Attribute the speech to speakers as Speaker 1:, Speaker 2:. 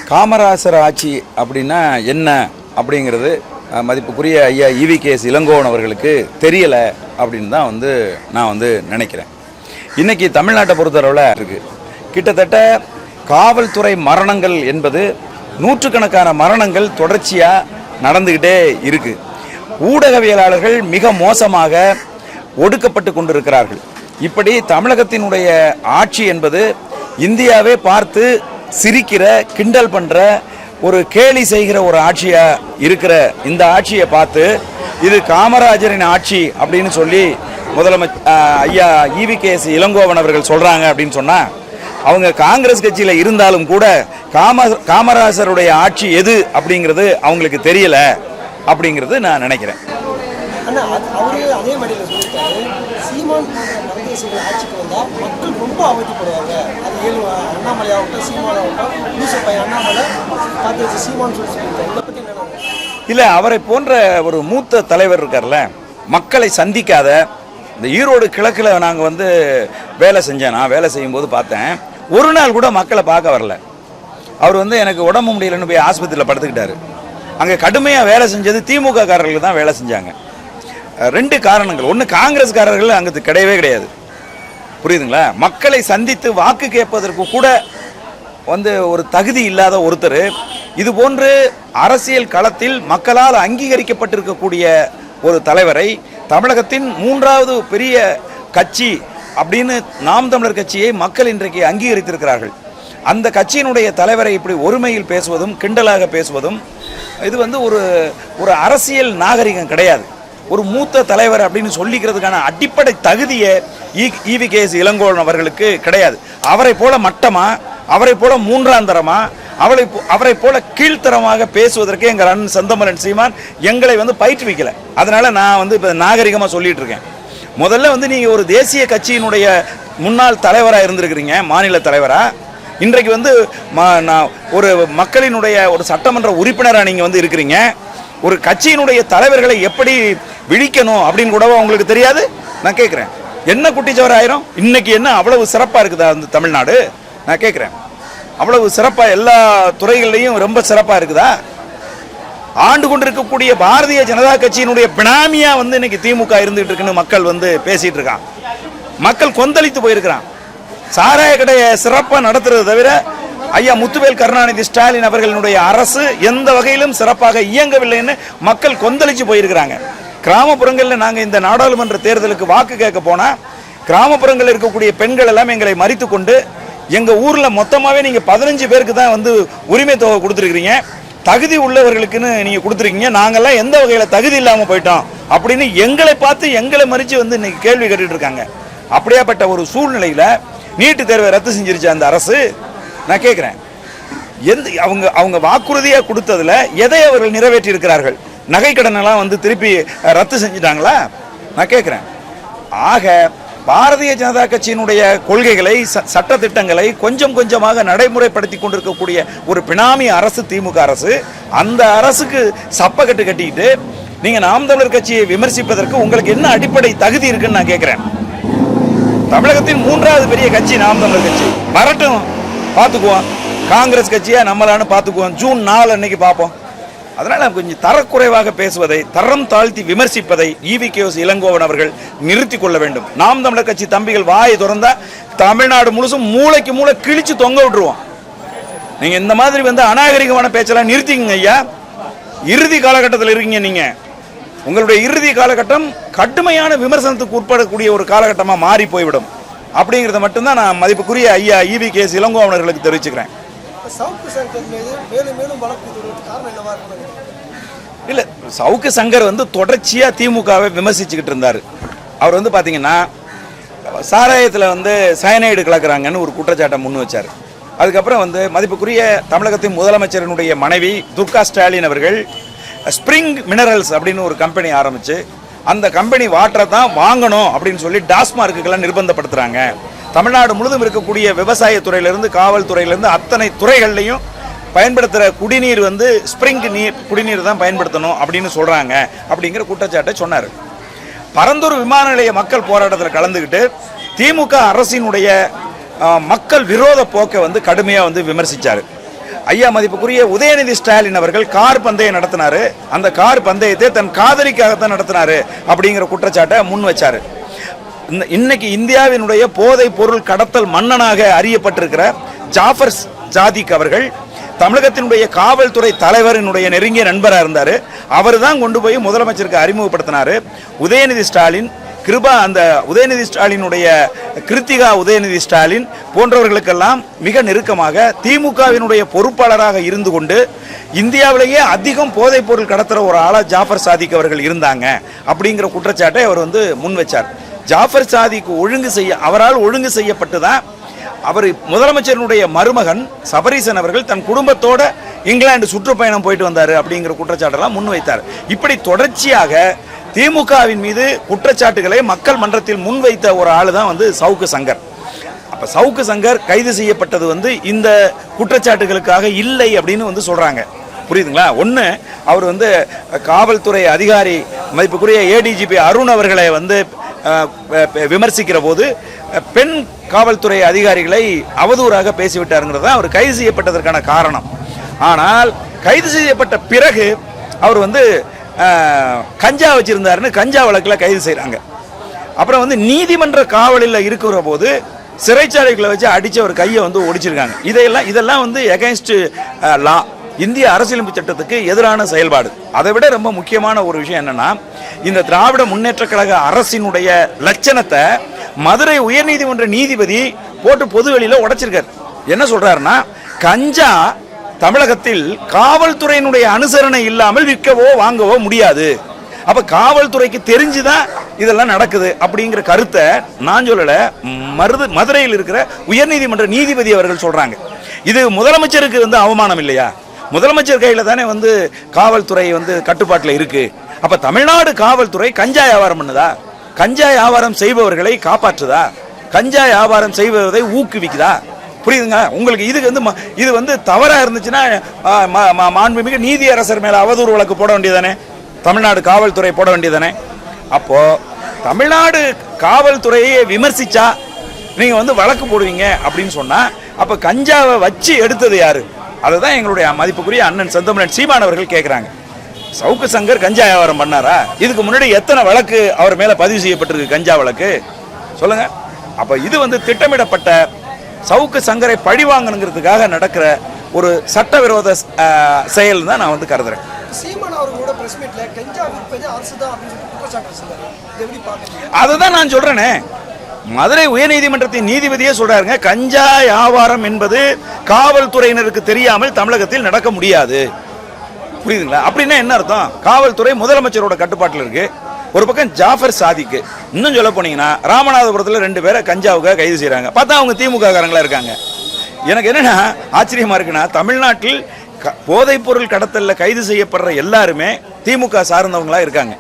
Speaker 1: காமராசர் ஆட்சி அப்படின்னா என்ன அப்படிங்கிறது மதிப்புக்குரிய ஐயா EVKS இளங்கோவன் அவர்களுக்கு தெரியலை அப்படின்னு தான் நான் நினைக்கிறேன். இன்றைக்கி தமிழ்நாட்டை பொறுத்தளவில் இருக்குது. கிட்டத்தட்ட காவல்துறை மரணங்கள் என்பது நூற்றுக்கணக்கான மரணங்கள் தொடர்ச்சியாக நடந்துக்கிட்டே இருக்குது. ஊடகவியலாளர்கள் மிக மோசமாக ஒடுக்கப்பட்டு கொண்டிருக்கிறார்கள். இப்படி தமிழகத்தினுடைய ஆட்சி என்பது இந்தியாவே பார்த்து சிரிக்கிற, கிண்டல் பண்ணுற, ஒரு கேலி செய்கிற ஒரு ஆட்சியாக இருக்கிற இந்த ஆட்சியை பார்த்து இது காமராஜரின் ஆட்சி அப்படின்னு சொல்லி ஐயா EVKS இளங்கோவன் அவர்கள் சொல்கிறாங்க அப்படின்னு சொன்னால், அவங்க காங்கிரஸ் கட்சியில் இருந்தாலும் கூட காமராஜருடைய ஆட்சி எது அப்படிங்கிறது அவங்களுக்கு தெரியல அப்படிங்கிறது நான் நினைக்கிறேன்.
Speaker 2: அதே மாதிரி சீமான் ஆட்சிக்கு வந்தால் மக்கள் ரொம்ப அவதிப்படுவாங்க. அது அண்ணாமலையாகட்டும், சீமானாகட்டும், அண்ணாமலை பார்த்து வச்சு சீமான் சொல்லி
Speaker 1: இல்லை, அவரை போன்ற ஒரு மூத்த தலைவர் இருக்கார்ல, மக்களை சந்திக்காத. இந்த ஈரோடு கிழக்கில் நாங்கள் வேலை செஞ்சேன். நான் வேலை செய்யும்போது பார்த்தேன், ஒரு நாள் கூட மக்களை பார்க்க வரல. அவர் எனக்கு உடம்பு முடியலன்னு போய் ஆஸ்பத்திரியில் படுத்துக்கிட்டாரு. அங்கே கடுமையாக வேலை செஞ்சது திமுக காரர்களுக்கு தான் வேலை செஞ்சாங்க. 2 காரணங்கள். ஒன்று, காங்கிரஸ்காரர்கள் அங்கே கிடையவே கிடையாது. புரியுதுங்களா? மக்களை சந்தித்து வாக்கு கேட்பதற்கு கூட ஒரு தகுதி இல்லாத ஒருத்தர் இது போன்று அரசியல் களத்தில் மக்களால் அங்கீகரிக்கப்பட்டிருக்கக்கூடிய ஒரு தலைவரை, தமிழகத்தின் 3வது பெரிய கட்சி அப்படின்னு நாம் தமிழர் கட்சியை மக்கள் இன்றைக்கு அங்கீகரித்திருக்கிறார்கள். அந்த கட்சியினுடைய தலைவரை இப்படி ஒருமையில் பேசுவதும் கிண்டலாக பேசுவதும் இது ஒரு அரசியல் நாகரிகம் கிடையாது. ஒரு மூத்த தலைவர் அப்படின்னு சொல்லிக்கிறதுக்கான அடிப்படை தகுதியை EVKS இளங்கோவன் அவர்களுக்கு கிடையாது. அவரை போல மட்டமா, அவரை போல 3ஆம் தரமா, அவரை போல கீழ்த்தரமாக பேசுவதற்கு எங்கள் அண்ணன் செந்தமலன் சீமான் எங்களை பயிற்றுவிக்கல. அதனால நான் இப்போ நாகரிகமாக சொல்லிட்டு இருக்கேன். முதல்ல நீங்கள் ஒரு தேசிய கட்சியினுடைய முன்னாள் தலைவராக இருந்திருக்கிறீங்க, மாநில தலைவராக. இன்றைக்கு ஒரு மக்களினுடைய ஒரு சட்டமன்ற உறுப்பினராக நீங்கள் இருக்கிறீங்க. ஒரு கட்சியினுடைய தலைவர்களை எப்படி விழிக்கணும் அப்படின்னு கூட உங்களுக்கு தெரியாது. நான் கேட்குறேன், என்ன குட்டிச்சவராயிரம்? இன்னைக்கு என்ன அவ்வளவு சிறப்பாக இருக்குதா அந்த தமிழ்நாடு? நான் கேட்குறேன், அவ்வளவு சிறப்பாக எல்லா துறைகள்லையும் ரொம்ப சிறப்பாக இருக்குதா? ஆண்டு கொண்டிருக்கக்கூடிய பாரதிய ஜனதா கட்சியினுடைய பினாமியா இன்னைக்கு திமுக இருந்துகிட்டு இருக்குன்னு மக்கள் பேசிட்டு இருக்கான். மக்கள் கொந்தளித்து போயிருக்கிறான். சாராய கடையை சிறப்பாக நடத்துறது தவிர ஐயா முத்துவேல் கருணாநிதி ஸ்டாலின் அவர்களுடைய அரசு எந்த வகையிலும் சிறப்பாக இயங்கவில்லைன்னு மக்கள் கொந்தளிச்சு போயிருக்கிறாங்க. கிராமப்புறங்களில் நாங்கள் இந்த நாடாளுமன்ற தேர்தலுக்கு வாக்கு கேட்க போனால், கிராமப்புறங்களில் இருக்கக்கூடிய பெண்கள் எல்லாம் எங்களை மறித்து கொண்டு, எங்கள் ஊரில் மொத்தமாகவே நீங்கள் 15 பேருக்கு தான் உரிமை தொகை கொடுத்துருக்கிறீங்க, தகுதி உள்ளவர்களுக்குன்னு நீங்கள் கொடுத்துருக்கீங்க, நாங்கள்லாம் எந்த வகையில் தகுதி இல்லாமல் போயிட்டோம் அப்படின்னு எங்களை பார்த்து எங்களை மறித்து இன்னைக்கு கேள்வி கேட்டுட்டு இருக்காங்க. அப்படியாப்பட்ட ஒரு சூழ்நிலையில் நீட்டு தேர்வை ரத்து செஞ்சிருச்சு அந்த அரசு. நான் கேட்குறேன், அவங்க வாக்குறுதியாக கொடுத்ததில் எதை அவர்கள் நிறைவேற்றி இருக்கிறார்கள்? நகை கடனெல்லாம் திருப்பி ரத்து செஞ்சிட்டாங்களா? நான் கேட்குறேன். ஆக பாரதிய ஜனதா கட்சியினுடைய கொள்கைகளை, சட்ட திட்டங்களை கொஞ்சம் கொஞ்சமாக நடைமுறைப்படுத்தி கொண்டிருக்கக்கூடிய ஒரு பினாமி அரசு திமுக அரசு. அந்த அரசுக்கு சப்பக்கட்டு கட்டிக்கிட்டு நீங்கள் நாம் தமிழர் கட்சியை விமர்சிப்பதற்கு உங்களுக்கு என்ன அடிப்படை தகுதி இருக்குன்னு நான் கேட்குறேன். தமிழகத்தின் 3வது பெரிய கட்சி நாம் தமிழர் கட்சி. வரட்டும், பார்த்துக்குவோம். காங்கிரஸ் கட்சியா நம்மளான்னு பார்த்துக்குவோம். ஜூன் 4 அன்னைக்கு பார்ப்போம். அதனால் கொஞ்சம் தரக்குறைவாக பேசுவதை, தரம் தாழ்த்தி விமர்சிப்பதை EVKS இளங்கோவன் அவர்கள் நிறுத்தி கொள்ள வேண்டும். நாம் தமிழர் கட்சி தம்பிகள் வாயை திறந்தா தமிழ்நாடு முழுசும் மூளைக்கு மூளை கிழிச்சு தொங்க விட்டுருவோம். நீங்கள் இந்த மாதிரி அநாகரிகமான பேச்செல்லாம் நிறுத்திக்கங்க ஐயா. இறுதி காலகட்டத்தில் இருக்கீங்க நீங்கள். உங்களுடைய இறுதி காலகட்டம் கடுமையான விமர்சனத்துக்கு உட்படக்கூடிய ஒரு காலகட்டமாக மாறி போய்விடும். அப்படிங்கிறத மட்டும்தான் நான் மதிப்புக்குரிய ஐயா EVKS இளங்கோவன் அவர்களுக்கு தெரிவிச்சுக்கிறேன். இல்லை, சவுக்கு சங்கர் தொடர்ச்சியாக திமுகவை விமர்சிச்சுக்கிட்டு இருந்தார். அவர் பார்த்தீங்கன்னா சாராயத்தில் சயனைடு கலக்கிறாங்கன்னு ஒரு குற்றச்சாட்டை முன் வச்சார். அதுக்கப்புறம் மதிப்புக்குரிய தமிழகத்தின் முதலமைச்சரினுடைய மனைவி துர்கா ஸ்டாலின் அவர்கள் ஸ்ப்ரிங் மினரல்ஸ் அப்படின்னு ஒரு கம்பெனி ஆரம்பித்து, அந்த கம்பெனி வாட்டரை தான் வாங்கணும் அப்படின்னு சொல்லி டாஸ்மார்க்குக்கெல்லாம் நிர்பந்தப்படுத்துகிறாங்க. தமிழ்நாடு முழுதும் இருக்கக்கூடிய விவசாய துறையிலிருந்து காவல்துறையிலிருந்து அத்தனை துறைகள்லையும் பயன்படுத்துகிற குடிநீர் ஸ்ப்ரிங் குடிநீர் தான் பயன்படுத்தணும் அப்படின்னு சொல்கிறாங்க அப்படிங்கிற குற்றச்சாட்டை சொன்னார். பரந்தூர் விமான நிலைய மக்கள் போராட்டத்தில் கலந்துக்கிட்டு திமுக அரசினுடைய மக்கள் விரோத போக்கை வந்து கடுமையாக வந்து விமர்சித்தார். ஐயா மதிப்புக்குரிய உதயநிதி ஸ்டாலின் அவர்கள் கார் பந்தயம் நடத்தினாரு. அந்த கார் பந்தயத்தை தன் காதலிக்காகத்தான் நடத்தினாரு அப்படிங்கிற குற்றச்சாட்டை முன் வச்சாரு. இன்னைக்கு இந்தியாவினுடைய போதைப் பொருள் கடத்தல் மன்னனாக அறியப்பட்டிருக்கிற ஜாஃபர் சாதிக் அவர்கள் தமிழகத்தினுடைய காவல்துறை தலைவரினுடைய நெருங்கிய நண்பராக இருந்தார். அவர் தான் கொண்டு போய் முதலமைச்சருக்கு அறிமுகப்படுத்தினார். உதயநிதி ஸ்டாலின் அந்த உதயநிதி ஸ்டாலினுடைய கிருத்திகா உதயநிதி ஸ்டாலின் போன்றவர்களுக்கெல்லாம் மிக நெருக்கமாக திமுகவினுடைய பொறுப்பாளராக இருந்து கொண்டு இந்தியாவிலேயே அதிகம் போதைப் பொருள் கடத்துகிற ஒரு ஆளாக ஜாஃபர் சாதிக் அவர்கள் இருந்தாங்க அப்படிங்கிற குற்றச்சாட்டை அவர் வந்து முன் வச்சார். ஜாஃபர் சாதிக் அவரால் ஒழுங்கு செய்யப்பட்டு தான் அவர் முதலமைச்சரினுடைய மருமகன் சபரீசன் அவர்கள் தன் குடும்பத்தோட இங்கிலாந்து சுற்றுப்பயணம் போயிட்டு வந்தார் அப்படிங்கிற குற்றச்சாட்டெல்லாம் முன்வைத்தார். இப்படி தொடர்ச்சியாக திமுகவின் மீது குற்றச்சாட்டுகளை மக்கள் மன்றத்தில் முன்வைத்த ஒரு ஆள் தான் வந்து சவுக்கு சங்கர். அப்போ சவுக்கு சங்கர் கைது செய்யப்பட்டது வந்து இந்த குற்றச்சாட்டுகளுக்காக இல்லை அப்படின்னு வந்து சொல்கிறாங்க. புரியுதுங்களா? ஒன்று, அவர் வந்து காவல்துறை அதிகாரி மதிப்புக்குரிய ஏடிஜிபி அருண் அவர்களை வந்து விமர்சிக்கிற போது பெண் காவல்துறை அதிகாரிகளை அவதூறாக பேசிவிட்டாருங்கிறது தான் அவர் கைது செய்யப்பட்டதற்கான காரணம். ஆனால் கைது செய்யப்பட்ட பிறகு அவர் வந்து கஞ்சா வச்சிருந்தாருன்னு கஞ்சா வழக்கில் கைது செய்கிறாங்க. அப்புறம் வந்து நீதிமன்ற காவலில் இருக்கிற போது சிறைச்சாலைகளை வச்சு அடித்து ஒரு கையை வந்து ஒடிச்சிருக்காங்க. இதெல்லாம் வந்து எகைன்ஸ்ட் லா, இந்திய அரசியலமைப்பு சட்டத்துக்கு எதிரான செயல்பாடு. அதை விட ரொம்ப முக்கியமான ஒரு விஷயம் என்னன்னா, இந்த திராவிட முன்னேற்ற கழக அரசினுடைய லட்சணத்தை மதுரை உயர்நீதிமன்ற நீதிபதி போட்டு பொதுவெளியில் உடைச்சிருக்காரு. என்ன சொல்றாருன்னா, கஞ்சா தமிழகத்தில் காவல்துறையினுடைய அனுசரணை இல்லாமல் விற்கவோ வாங்கவோ முடியாது. அப்ப காவல்துறைக்கு தெரிஞ்சுதான் இதெல்லாம் நடக்குது அப்படிங்கிற கருத்தை நான் சொல்லல, மதுரையில் இருக்கிற உயர்நீதிமன்ற நீதிபதி அவர்கள் சொல்றாங்க. இது முதலமைச்சருக்கு வந்து அவமானம் இல்லையா? முதலமைச்சர் கையில தானே வந்து காவல்துறை வந்து கட்டுப்பாட்டில் இருக்கு. அப்ப தமிழ்நாடு காவல்துறை கஞ்சா வியாபாரம் பண்ணுதா? கஞ்சா வியாபாரம் செய்பவர்களை காப்பாற்றுதா? கஞ்சா வியாபாரம் செய்வதை ஊக்குவிக்குதா? புரியுதுங்க உங்களுக்கு? இது வந்து தவறா இருந்துச்சுன்னா மாண்புமிகு நீதியரசர் மேல அவதூறு வழக்கு போட வேண்டியதானே? தமிழ்நாடு காவல்துறை போட வேண்டியதானே? அப்போ தமிழ்நாடு காவல்துறையை விமர்சிச்சா நீங்க வந்து வழக்கு போடுவீங்க அப்படின்னு சொன்னா, அப்ப கஞ்சாவை வச்சு எடுத்தது யாரு? அதுதான் எங்களுடைய மதிப்புக்குரிய அண்ணன் செந்தமிழன் சீமான் அவர்கள் கேட்கிறாங்க. சவுக்கு சங்கர் கஞ்சா வியாபாரம் பண்ணாரா? இதுக்கு முன்னாடி எத்தனை வழக்கு அவர் மேல பதிவு செய்யப்பட்டிருக்கு கஞ்சா வழக்கு? சொல்லுங்க. அப்ப இது வந்து திட்டமிடப்பட்ட சவுக்கு சங்கரை பழிவாங்கணுங்கிறதுக்காக நடக்கிற ஒரு சட்டவிரோத செயல் தான் நான் வந்து கருதுறேன். அதுதான் நான் சொல்றேனே, மதுரை உயர்நீதிமன்றத்தின் நீதிபதியே சொல்றாருங்க, கஞ்சா வியாபாரம் என்பது காவல்துறையினருக்கு தெரியாமல் தமிழகத்தில் நடக்க முடியாது. புரியுதுங்களா? அப்படின்னா என்ன அர்த்தம்? காவல்துறை முதலமைச்சரோட கட்டுப்பாட்டில் இருக்கு. ஒரு பக்கம் ஜாஃபர் சாதிக்கு, இன்னும் சொல்ல போனீங்கன்னா ராமநாதபுரத்தில் 2 பேரை கஞ்சாவுக்காக கைது செய்யறாங்க. பார்த்தா அவங்க திமுக காரங்களா இருக்காங்க. எனக்கு என்னன்னா ஆச்சரியமா இருக்குன்னா, தமிழ்நாட்டில் போதைப் பொருள் கடத்தல்ல கைது செய்யப்படுற எல்லாருமே திமுக சார்ந்தவங்களா இருக்காங்க.